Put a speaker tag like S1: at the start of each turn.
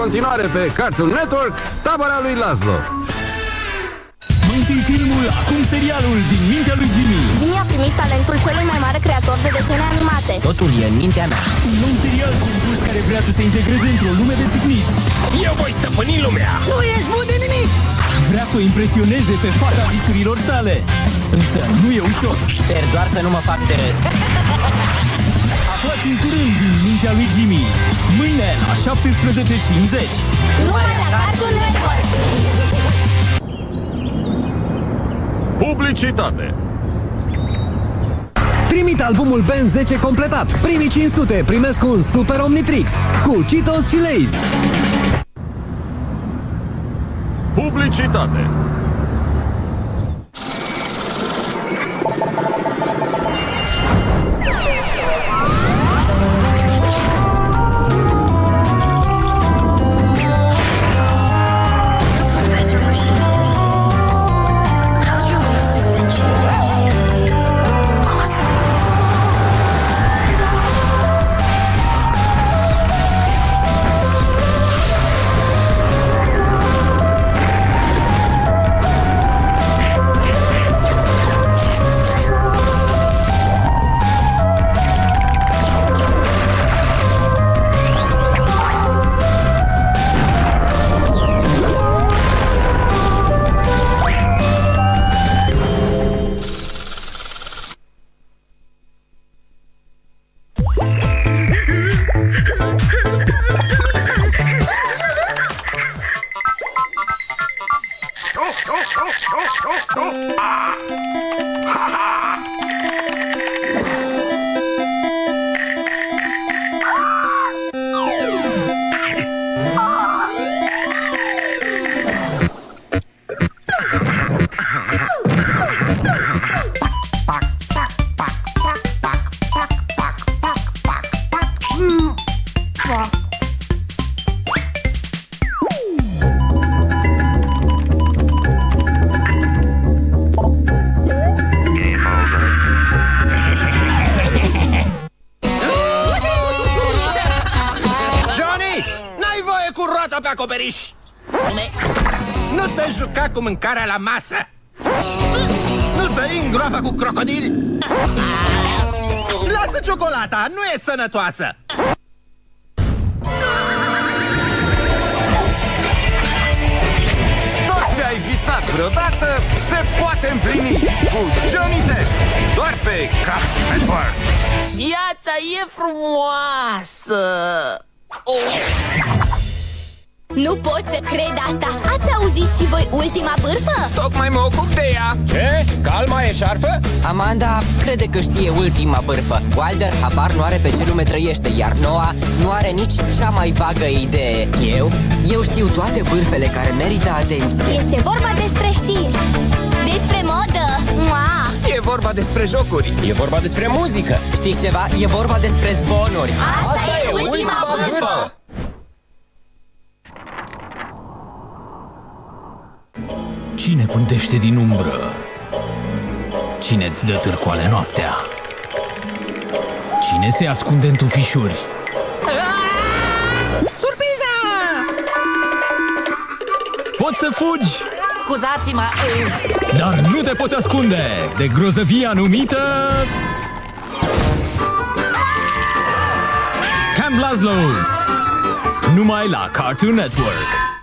S1: continuare pe Cartoon Network, Tabăra lui Laszlo.
S2: Mai întâi filmul, acum serialul din mintea lui Jimmy.
S3: Jimmy a primit talentul celui mai mare creator de desene animate.
S4: Totul e în mintea mea.
S2: Un nou serial cu un burs care vrea să se integreze într-o lume de picnici.
S4: Eu voi stăpâni lumea.
S2: Nu ești bun de nimic! Vrea să o impresioneze pe fata visurilor sale. Însă nu e ușor.
S4: Sper doar să nu mă fac de râs.
S2: Aflați în curând din mintea lui Jimmy. Mâine la 17:50.
S3: Numai la Cartoon Network.
S1: Publicitate.
S5: Primit albumul Ben 10 completat. Primii 500 primesc un Super Omnitrix cu Cheetos și Lay's.
S1: Publicitate.
S4: Pe acoperiș! Nu te juca cu mâncarea la masă! Nu sări în groapa cu crocodil! Lasă ciocolata, nu e sănătoasă!
S1: Tot ce ai visat vreodată se poate împlini cu Johnny Depp, doar pe Cartoon Network.
S4: Viața e frumoasă!
S3: Nu pot să cred asta. Ați auzit și voi ultima bârfă?
S4: Tocmai mă ocup de ea!
S6: Ce? Calma e șarfă?
S4: Amanda crede că știe ultima bârfă. Wilder habar nu are pe ce lume trăiește, iar Noah nu are nici cea mai vagă idee. Eu știu toate bârfele care merită atenție.
S3: Este vorba despre știri, despre modă. Mua!
S4: E vorba despre jocuri.
S6: E vorba despre muzică.
S4: Știți ceva? E vorba despre zvonuri.
S3: Asta e ultima bârfă!
S2: Cine pândește din umbră? Cine-ți dă târcoale noaptea? Cine se ascunde în tufișuri?
S4: Surpriza!
S2: Poți să fugi,
S4: Scuzați-mă!
S2: dar nu te poți ascunde de grozăvia numită Camp Laszlo. Numai la Cartoon Network.